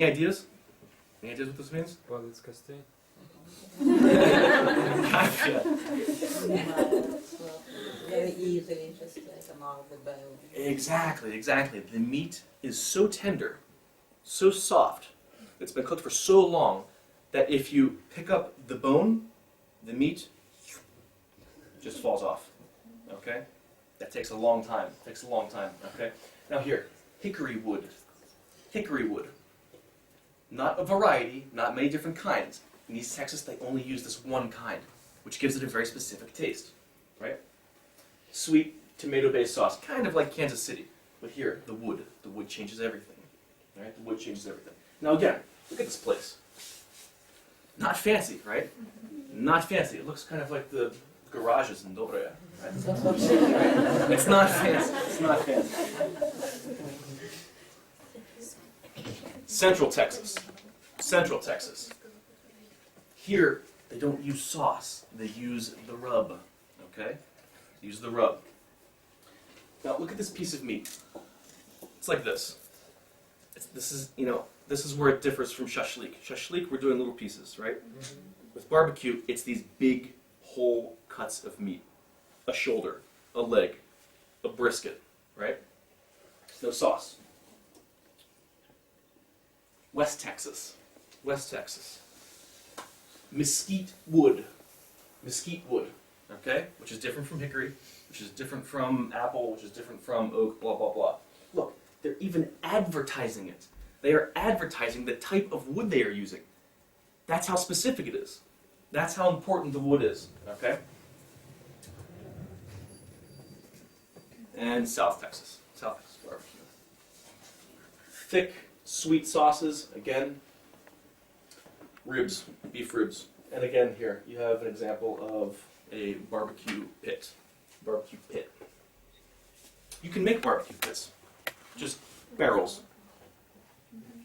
Any ideas? Any ideas what this means? Disgusting. Gotcha. Very easily, just like a marble bone. Exactly. The meat is so tender, so soft, it's been cooked for so long that if you pick up the bone, the meat just falls off. Okay? That takes a long time. Okay? Now here, hickory wood. Not a variety, not many different kinds. In East Texas, they only use this one kind, which gives it a very specific taste, right? Sweet tomato-based sauce, kind of like Kansas City. But here, the wood changes everything, right? The wood changes everything. Now again, look at this place. Not fancy, right? Not fancy. It looks kind of like the garages in Dobraya, right? It's not fancy. Central Texas. Here, they don't use sauce. They use the rub, okay? Use the rub. Now look at this piece of meat. It's like this. This is where it differs from shashlik. Shashlik, we're doing little pieces, right? With barbecue, it's these big, whole cuts of meat. A shoulder, a leg, a brisket, right? No sauce. West Texas. Mesquite wood, okay? Which is different from hickory, which is different from apple, which is different from oak, blah, blah, blah. Look, they're even advertising it. They are advertising the type of wood they are using. That's how specific it is. That's how important the wood is, okay? And South Texas barbecue. Thick, sweet sauces, again. Ribs, beef ribs. And again here, you have an example of a barbecue pit. You can make barbecue pits. Just barrels.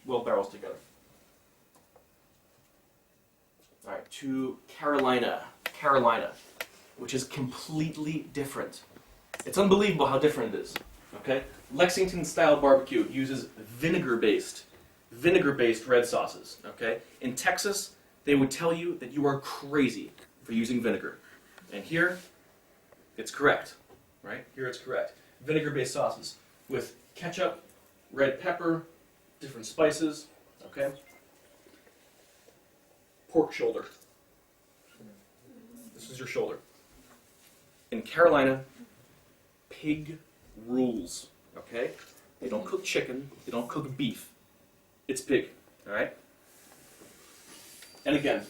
Barrels together. Alright, to Carolina, which is completely different. It's unbelievable how different it is. Okay? Lexington style barbecue uses vinegar-based red sauces. Okay? In Texas, they would tell you that you are crazy for using vinegar. And here, it's correct. Right? Here it's correct. Vinegar-based sauces with ketchup, red pepper, different spices. Okay? Pork shoulder. This is your shoulder. In Carolina, pig rules. Okay? They don't cook chicken. They don't cook beef. It's pig. All right? And again,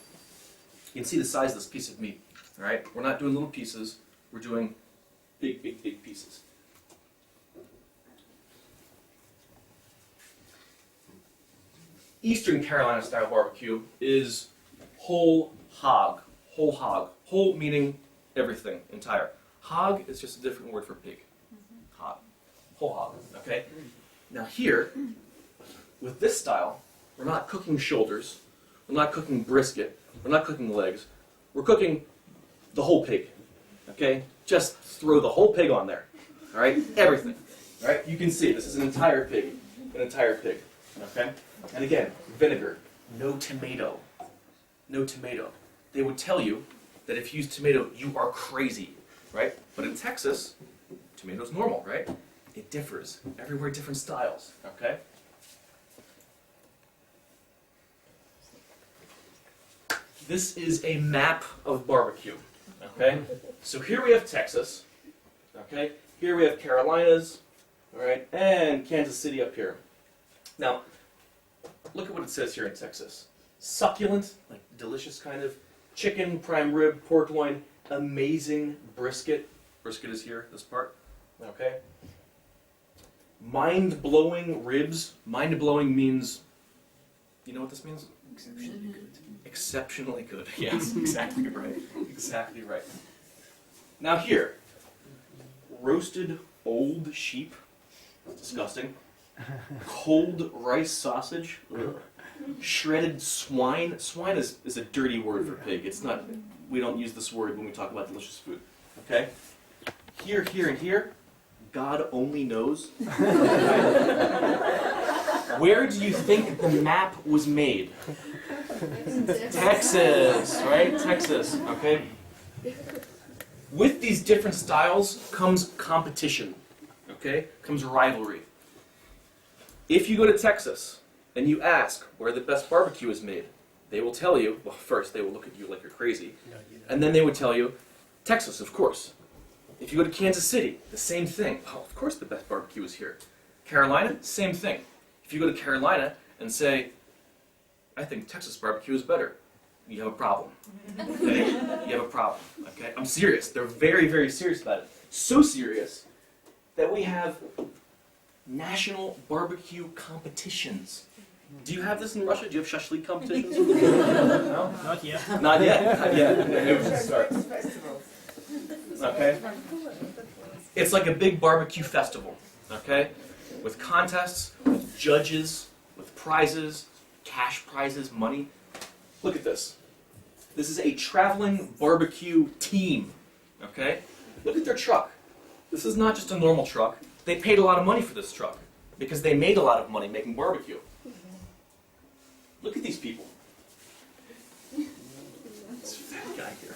you can see the size of this piece of meat. All right? We're not doing little pieces. We're doing big, big, big pieces. Eastern Carolina style barbecue is whole hog. Whole meaning everything, entire. Hog is just a different word for pig. Hog. Whole hog. Okay? Now here, with this style, we're not cooking shoulders. We're not cooking brisket. We're not cooking legs. We're cooking the whole pig. Okay? Just throw the whole pig on there. All right? Everything. All right? You can see this is an entire pig. Okay? And again, vinegar. No tomato. They would tell you that if you use tomato, you are crazy. Right? But in Texas, tomato's normal, right? It differs. Everywhere, different styles. Okay? This is a map of barbecue. Okay? So here we have Texas. Okay? Here we have Carolinas. All right? And Kansas City up here. Now, look at what it says here in Texas. Succulent, like delicious kind of, chicken, prime rib, pork loin, amazing brisket. Brisket is here, this part. Okay? Mind-blowing ribs. Mind-blowing means, you know what this means? Exceptionally good. Exceptionally good. Yes, exactly right. Exactly right. Now here, roasted old sheep. Disgusting. Cold rice sausage. Ugh. Shredded swine. Swine is a dirty word for pig. It's not. We don't use this word when we talk about delicious food. Okay? Here, and here, God only knows. Where do you think the map was made? Texas, right? Texas, okay? With these different styles comes competition, okay? Comes rivalry. If you go to Texas and you ask where the best barbecue is made, they will tell you, well, first they will look at you like you're crazy, and then they would tell you, Texas, of course. If you go to Kansas City, the same thing. Oh, of course the best barbecue is here. Carolina, same thing. If you go to Carolina and say, I think Texas barbecue is better, you have a problem. Okay? You have a problem. Okay? I'm serious. They're very, very serious about it. So serious that we have national barbecue competitions. Do you have this in Russia? Do you have shashlik competitions? No? Not yet. Not yet. Not yet. Maybe we should start. Okay? It's like a big barbecue festival. Okay? With contests, with judges, with prizes, cash prizes, money. Look at this. This is a traveling barbecue team. Okay? Look at their truck. This is not just a normal truck. They paid a lot of money for this truck because they made a lot of money making barbecue. Look at these people. This fat guy here.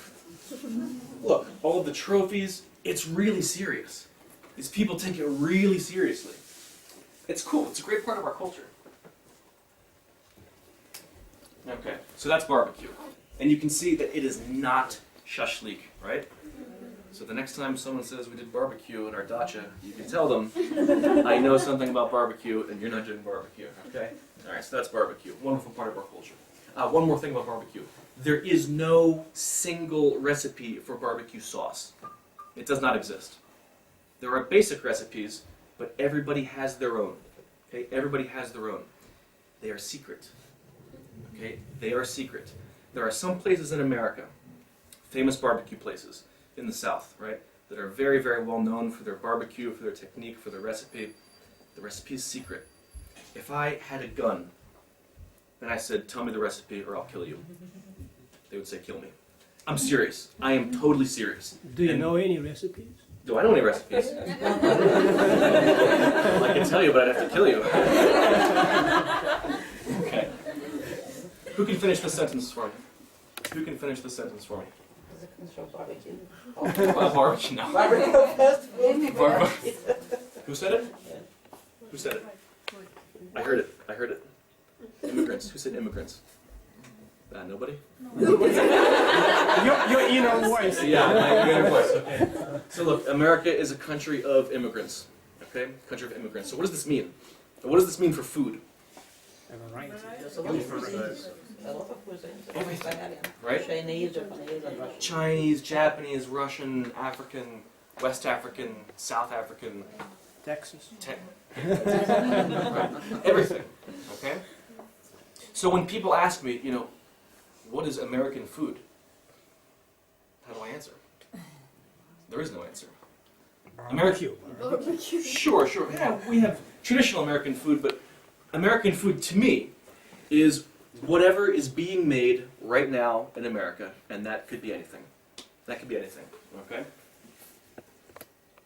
Look, all of the trophies. It's really serious. These people take it really seriously. It's cool. It's a great part of our culture. Okay, so that's barbecue. And you can see that it is not shashlik, right? So the next time someone says we did barbecue at our dacha, you can tell them, I know something about barbecue and you're not doing barbecue, okay? Alright, so that's barbecue. Wonderful part of our culture. One more thing about barbecue. There is no single recipe for barbecue sauce. It does not exist. There are basic recipes, but everybody has their own. Okay, everybody has their own. They are secret. Okay, they are secret. There are some places in America, famous barbecue places in the South, right, that are very, very well known for their barbecue, for their technique, for their recipe. The recipe is secret. If I had a gun and I said, tell me the recipe or I'll kill you, they would say, kill me. I'm serious. I am totally serious. Do you know any recipes? Do I know any recipes? I can tell you, but I'd have to kill you. Okay. Who can finish the sentence for me? Who can finish the sentence for me? Barbecue. Barbecue, no. Barbecue festival. Barbecue. Who said it? Who said it? I heard it. I heard it. Immigrants. Who said immigrants? Nobody? Your inner voice. Yeah, my inner voice. Okay. So look, America is a country of immigrants. Okay? Country of immigrants. So what does this mean? What does this mean for food? Right. There's a lot of cuisines. A lot of cuisines. Everything. Right? Chinese, Japanese, and Russian. Chinese, Japanese, Russian, African, West African, South African, Texas. Right. Everything. Okay? So when people ask me, you know, what is American food? How do I answer? There is no answer. Barbecue. Sure. Yeah, we have traditional American food, but American food to me is whatever is being made right now in America, and that could be anything. That could be anything, okay?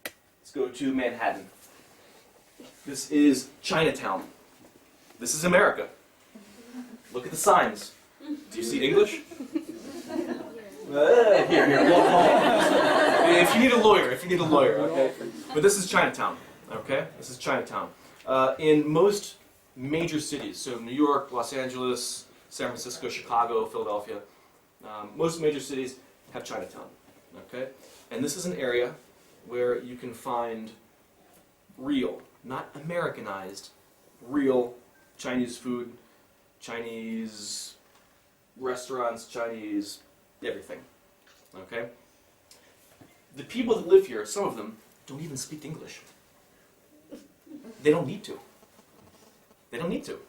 Let's go to Manhattan. This is Chinatown. This is America. Look at the signs. Do you see English? Here. If you need a lawyer, okay? But this is Chinatown, okay? This is Chinatown. In most major cities, so New York, Los Angeles, San Francisco, Chicago, Philadelphia, most major cities have Chinatown, okay? And this is an area where you can find real, not Americanized, real Chinese food, Chinese restaurants, Chinese everything, okay? The people that live here, some of them, don't even speak English. They don't need to. They don't need to.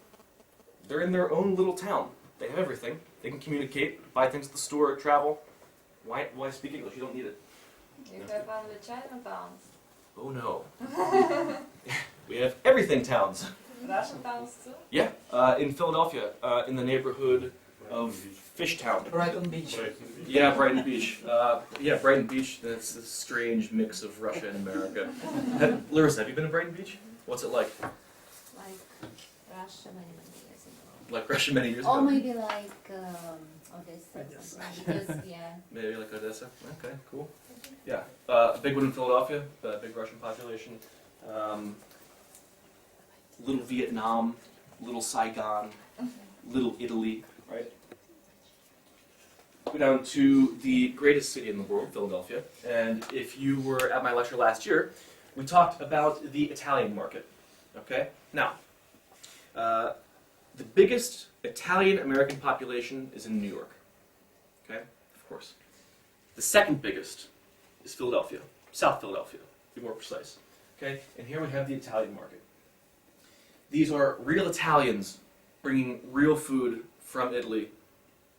They're in their own little town. They have everything. They can communicate, buy things at the store, travel. Why speak English? You don't need it. You have only Chinatowns. Oh no. We have everything towns. Russian towns too? Yeah, in Philadelphia, in the neighborhood of Fishtown. Brighton Beach. Yeah, Brighton Beach. Brighton Beach, that's a strange mix of Russia and America. Larissa, have you been to Brighton Beach? What's it like? Like Russia many years ago. Like Russia many years Or ago? maybe like Odessa or Odessa. something. Because, yeah. Maybe like Odessa. Okay, cool. Yeah, big one in Philadelphia, big Russian population. Little Vietnam, little Saigon, little Italy, right? Go down to the greatest city in the world, Philadelphia. And if you were at my lecture last year, we talked about the Italian market. Okay? Now, the biggest Italian-American population is in New York. Okay? Of course. The second biggest is Philadelphia, South Philadelphia, to be more precise. Okay? And here we have the Italian market. These are real Italians bringing real food from Italy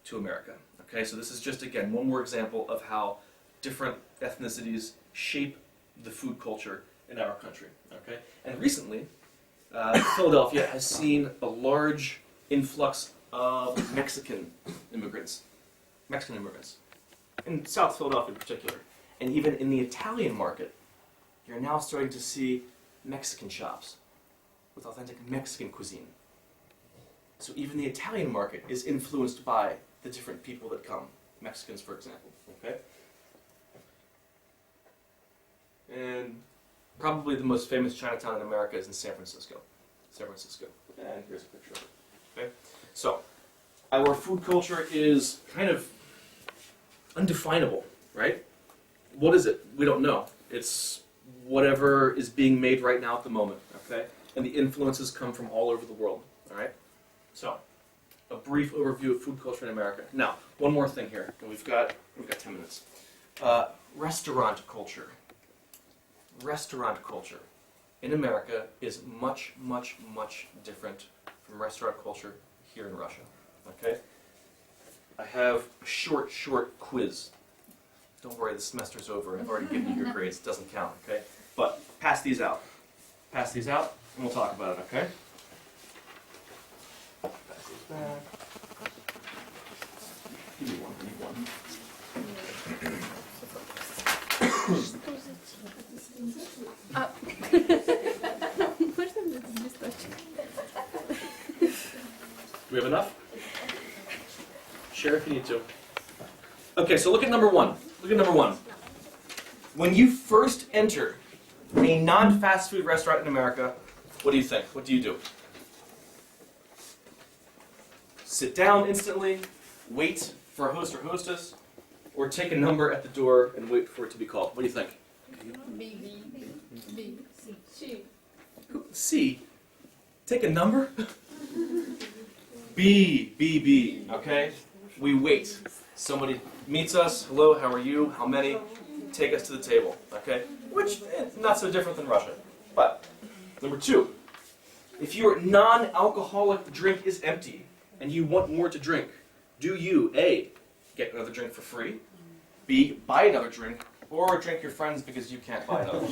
to America. Okay, so this is just, again, one more example of how different ethnicities shape the food culture in our country. Okay, and recently, Philadelphia has seen a large influx of Mexican immigrants, in South Philadelphia in particular. And even in the Italian market, you're now starting to see Mexican shops with authentic Mexican cuisine. So even the Italian market is influenced by the different people that come. Mexicans, for example. Okay? And probably the most famous Chinatown in America is in San Francisco. And here's a picture of it. Okay? So, our food culture is kind of undefinable, right? What is it? We don't know. It's whatever is being made right now at the moment, okay? And the influences come from all over the world, all right? So, a brief overview of food culture in America. Now, one more thing here, and we've got 10 minutes. Restaurant culture. Restaurant culture in America is much, much, much different from restaurant culture here in Russia, okay? I have a short quiz. Don't worry, the semester's over. I've already given you your grades. It doesn't count, okay? But pass these out. Pass these out, and we'll talk about it, okay? Pass these back. Give me one. Do we have enough? Share if you need to. Okay, so look at number one. When you first enter a non-fast food restaurant in America, what do you think? What do you do? Sit down instantly, wait for a host or hostess, or take a number at the door and wait for it to be called? What do you think? C. Take a number? B. Okay? We wait. Somebody meets us. Hello, how are you? How many? Take us to the table. Okay? Which, not so different than Russia. But, number two. If your non-alcoholic drink is empty and you want more to drink, do you, A, get another drink for free, B, buy another drink, or drink your friends because you can't buy another?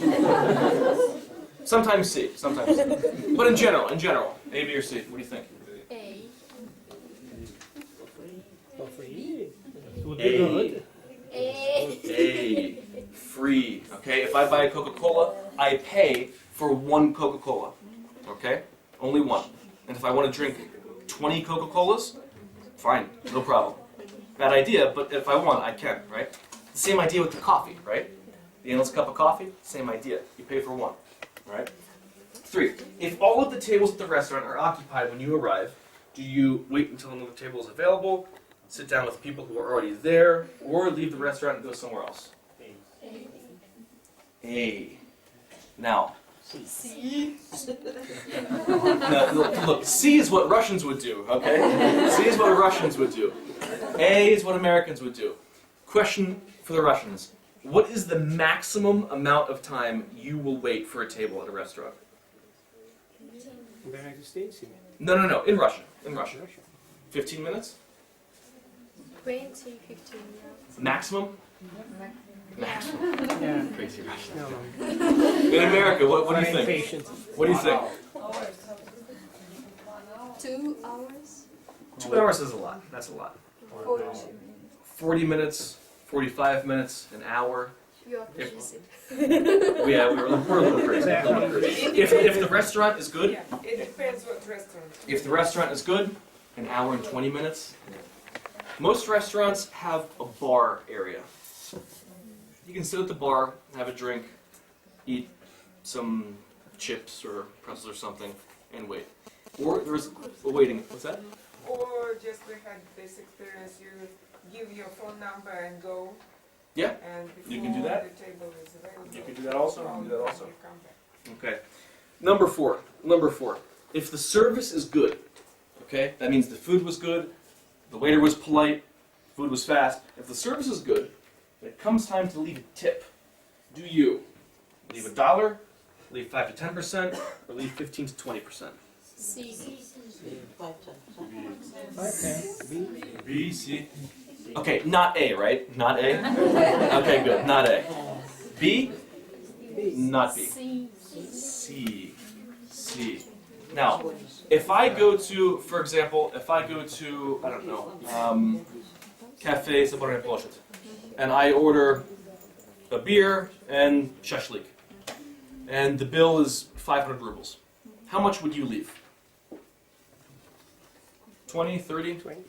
Sometimes C. But in general, A, B, or C, what do you think? A. For free. It would be A. good. A. Free. Okay, if I buy a Coca-Cola, I pay for one Coca-Cola. Okay? Only one. And if I want to drink 20 Coca-Colas, fine, no problem. Bad idea, but if I want, I can, right? The same idea with the coffee, right? The endless cup of coffee, same idea. You pay for one, right? 3. If all of the tables at the restaurant are occupied when you arrive, do you wait until another table is available, sit down with people who are already there, or leave the restaurant and go somewhere else? A. Now, C. now, look, C is what Russians would do, okay? C is what Russians would do. A is what Americans would do. Question for the Russians. What is the maximum amount of time you will wait for a table at a restaurant? In the United States, you mean? No, in Russia. 15 minutes? 20, 15 minutes. Maximum? Yeah. Crazy Russian. No. In America, what do you Very think? patient. What do you think? 2 hours. 2 hours is a lot. That's a lot. 40. 40 minutes, 45 minutes, an hour. You are crazy. Yeah, we're a little crazy. If the restaurant is good, Yeah, it depends what restaurant. if the restaurant is good, an hour and 20 minutes. Most restaurants have a bar area. You can sit at the bar, have a drink, eat some chips or pretzels or something, and wait. Or there's waiting. What's that? Or just we had this experience, you give your phone number and go. Yeah, And before you can do that. the table is available. You can do that also. You can do that also. You come back. Okay. Number four. If the service is good, okay, that means the food was good, the waiter was polite, food was fast. If the service is good, when it comes time to leave a tip, do you leave $1, leave 5 to 10%, or leave 15 to 20%? C. 5, 10%. B, C. Okay, not A, right? Not A? Okay, good. Not A. B? Not B. C. C. C. Now, if I go to, for example, I don't know, Cafe Выбор and Послушать, and I order a beer and shashlik, and the bill is 500 rubles, how much would you leave? 20, 30, 20.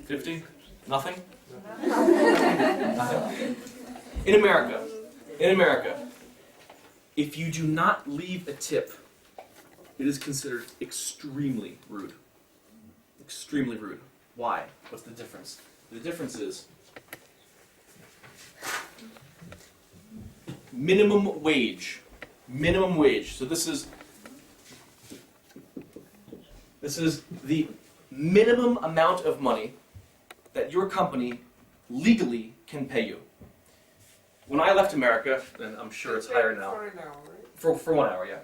50? Nothing? Nothing? In America, if you do not leave a tip, it is considered extremely rude. Extremely rude. Why? What's the difference? The difference is minimum wage. Minimum wage. So this is the minimum amount of money that your company legally can pay you. When I left America, and I'm sure it's higher now. For an hour, right? For 1 hour, yeah.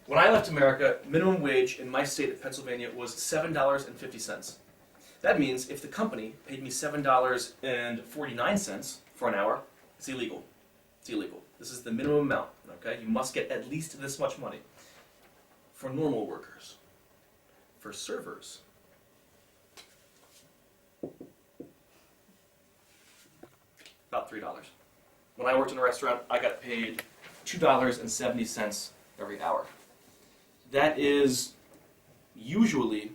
When I left America, minimum wage in my state of Pennsylvania was $7.50. That means if the company paid me $7.49 for an hour, it's illegal. It's illegal. This is the minimum amount, okay? You must get at least this much money. For normal workers, for servers, about $3. When I worked in a restaurant, I got paid $2.70 every hour. That is usually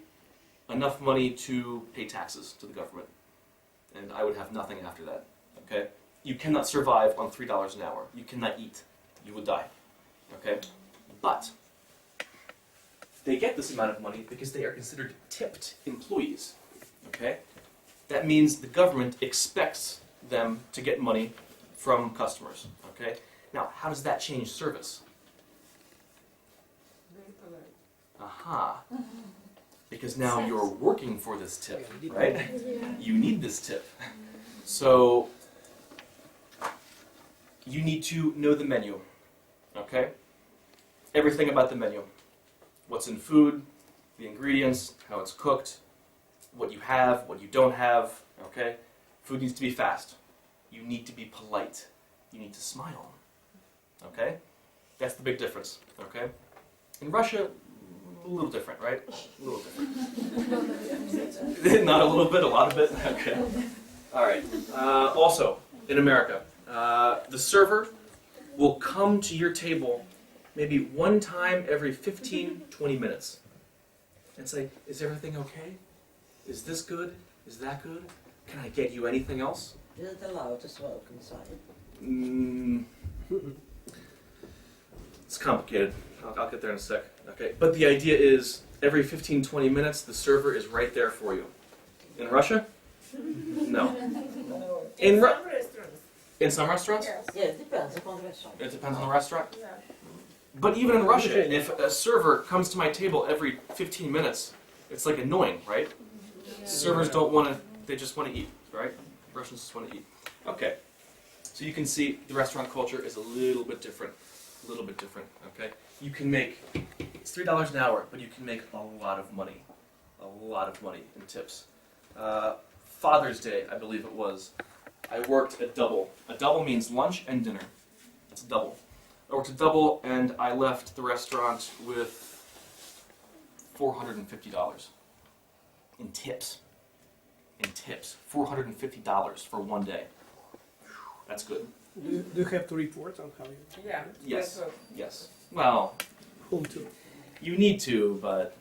enough money to pay taxes to the government. And I would have nothing after that, okay? You cannot survive on $3 an hour. You cannot eat. You would die, okay? But they get this amount of money because they are considered tipped employees, okay? That means the government expects them to get money from customers, okay? Now, how does that change service? Very polite. Aha. Because now you're working for this tip, right? You need this tip. So, you need to know the menu, okay? Everything about the menu. What's in food, the ingredients, how it's cooked, what you have, what you don't have, okay? Food needs to be fast. You need to be polite. You need to smile, okay? That's the big difference, okay? In Russia, a little different, right? A little different. Not a little bit, a lot of it? Okay. All right. Also, in America, the server will come to your table maybe one time every 15, 20 minutes and say, is everything okay? Is this good? Is that good? Can I get you anything else? Is it allowed to smoke inside? It's complicated. I'll get there in a sec. Okay, but the idea is every 15, 20 minutes, the server is right there for you. In Russia? No. In Some restaurants. In some restaurants? Yes. Yeah, it depends upon the restaurant. It depends on the restaurant. Yeah. But even in Russia, if a server comes to my table every 15 minutes, it's like annoying, right? Servers don't want to, they just want to eat, right? Russians just want to eat. Okay. So you can see the restaurant culture is a little bit different. A little bit different, okay? You can make, it's $3 an hour, but you can make a lot of money. A lot of money in tips. Father's Day, I believe it was, I worked a double. A double means lunch and dinner. It's a double. I worked a double and I left the restaurant with $450 in tips. In tips. $450 for one day. That's good. Do you have to report on how you Yeah. Yes. that's what- Yes. Well, whom to? you need to, but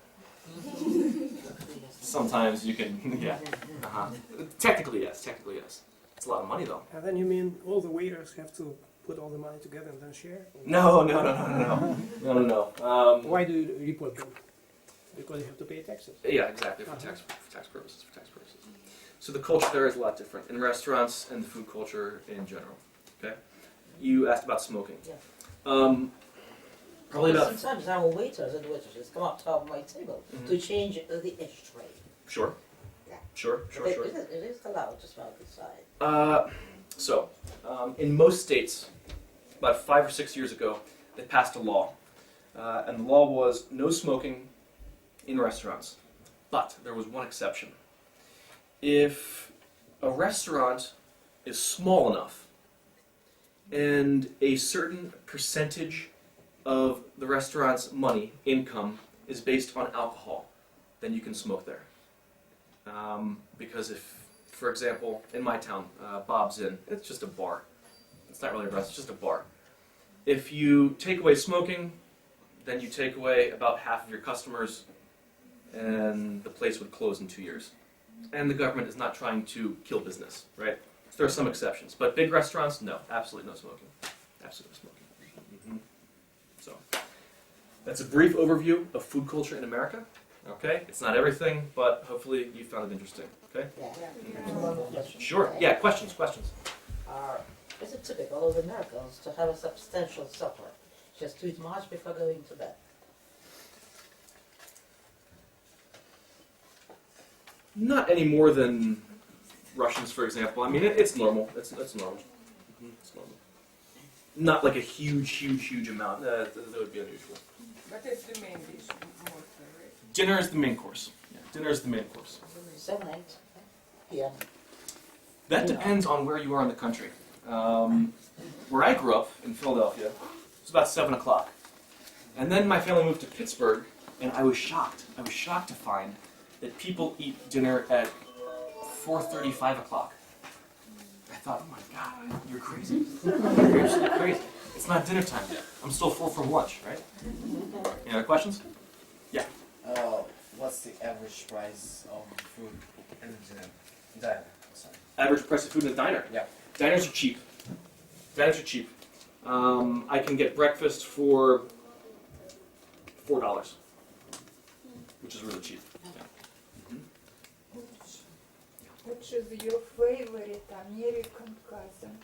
sometimes you can. Yeah. Uh-huh. Technically, yes. Technically, yes. It's a lot of money, though. And then you mean all the waiters have to put all the money together and then share? No, no, no, no, no, no, no, no. Why do you report them? Because you have to pay taxes. Yeah, exactly, for tax purposes, So the culture there is a lot different in restaurants and the food culture in general. Okay, you asked about smoking. Yeah. Probably about Sometimes our waiters and waitresses come up to my table to change the ashtray. sure, Yeah. sure. It is allowed to smoke inside. In most states, about 5 or 6 years ago, they passed a law, and the law was no smoking in restaurants. But there was one exception. If a restaurant is small enough and a certain percentage of the restaurant's money, income, is based on alcohol, then you can smoke there. Because if, for example, in my town, Bob's Inn, it's just a bar. It's not really a restaurant, it's just a bar. If you take away smoking, then you take away about half of your customers, and the place would close in 2 years. And the government is not trying to kill business, right? So there are some exceptions. But big restaurants, no, absolutely no smoking. Absolutely no smoking. So, that's a brief overview of food culture in America. Okay? It's not everything, but hopefully you found it interesting. Okay? Yeah. Sure. Yeah, questions. Is it typical of Americans to have a substantial supper? Just to eat much before going to bed? Not any more than Russians, for example. I mean, it's normal. It's normal. It's normal. Not like a huge amount. That would be unusual. But it's the main dish mostly, right? Dinner is the main course. Yeah, dinner is the main course. 7, 8 p.m. That depends on where you are in the country. Where I grew up, in Philadelphia, it was about 7 o'clock. And then my family moved to Pittsburgh, and I was shocked. I was shocked to find that people eat dinner at 4:30, 5 o'clock. I thought, oh my God, you're crazy. You're absolutely crazy. It's not dinner time yet. I'm still full from lunch, right? Any other questions? Yeah. What's the average price of food in the diner? Sorry. Average price of food in a diner? Yeah. Diners are cheap. Diners are cheap. I can get breakfast for $4, which is really cheap. Which is your favorite American cousin?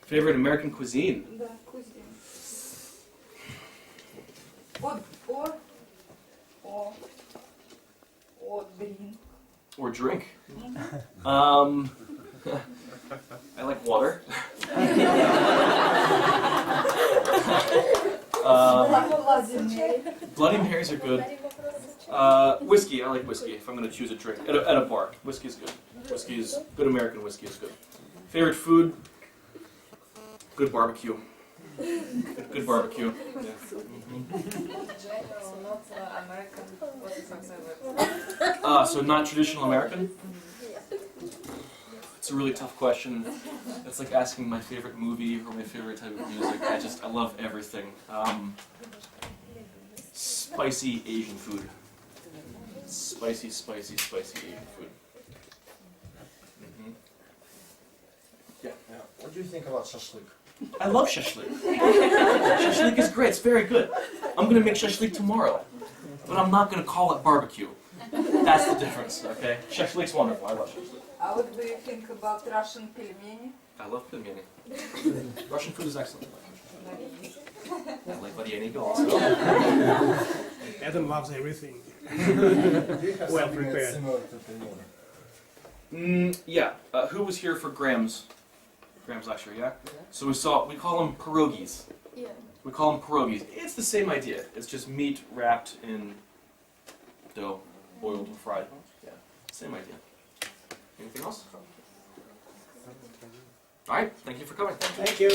Favorite American cuisine? Да, cuisine. Or drink. Or drink? I like water. Bloody Marys are good. Whiskey, I like whiskey if I'm going to choose a drink. At a bar, whiskey is good. Whiskey is good. American whiskey is good. Favorite food? Good barbecue. Good barbecue. Yeah. General, not American. What is your favorite? So not traditional American? It's a really tough question. It's like asking my favorite movie or my favorite type of music. I love everything. Spicy Asian food. Spicy Asian food. Yeah. What do you think about shashlik? I love shashlik. Shashlik is great. It's very good. I'm going to make shashlik tomorrow. But I'm not going to call it barbecue. That's the difference, okay? Shashlik's wonderful. I love shashlik. What do you think about Russian pelmeni? I love pelmeni. Russian food is excellent. I like varienik also. Adam loves everything. Do you have Well something prepared. that's similar to pelmeni? Yeah. Who was here for Graham's lecture, yeah? So we call them pierogies. Yeah. We call them pierogies. It's the same idea. It's just meat wrapped in dough, boiled and fried. Yeah, same idea. Anything else? All right, thank you for coming. Thank you.